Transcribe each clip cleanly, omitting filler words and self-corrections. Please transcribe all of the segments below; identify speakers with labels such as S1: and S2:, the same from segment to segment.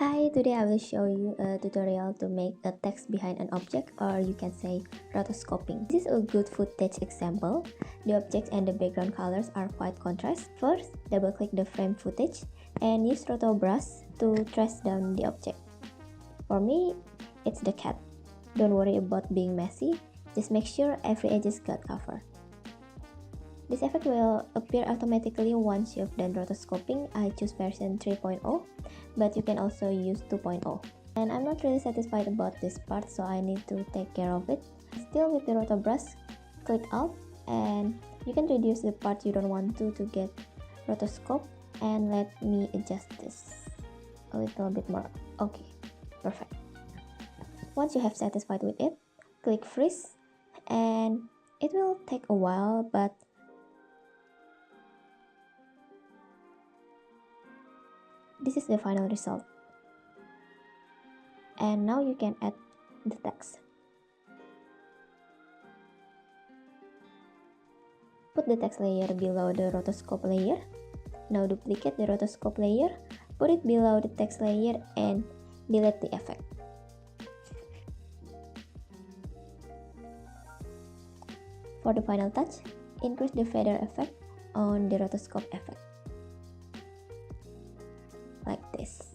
S1: Hi, today I will show you a tutorial to make a text behind an object, or you can say rotoscoping. This is a good footage example. The objects and the background colors are quite contrast. First, double click the frame footage and use roto brush to trace down the object. For me, it's the cat. Don't worry about being messy, just make sure every edge is got covered. This effect will appear automatically once you've done rotoscoping. I choose version 3.0, but you can also use 2.0. And I'm not really satisfied about this part, so I need to take care of it. Still with the roto brush, click Alt, and you can reduce the part you don't want to get rotoscope. And let me adjust this a little bit more. Okay, perfect. Once you have satisfied with it, click freeze, and it will take a while, but this is the final result. And now you can add the text. Put the text layer below the rotoscope layer. Now duplicate the rotoscope layer, put it below the text layer, and delete the effect. For the final touch, increase the feather effect on the rotoscope effect. Like this.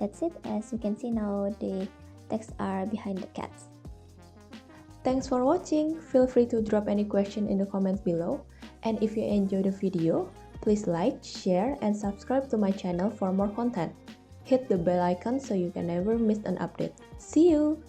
S1: That's it. As you can see now, the text are behind the cats.
S2: Thanks for watching. Feel free to drop any question in the comments below. And if you enjoyed the video, please like, share, and subscribe to my channel for more content. Hit the bell icon so you can never miss an update. See you!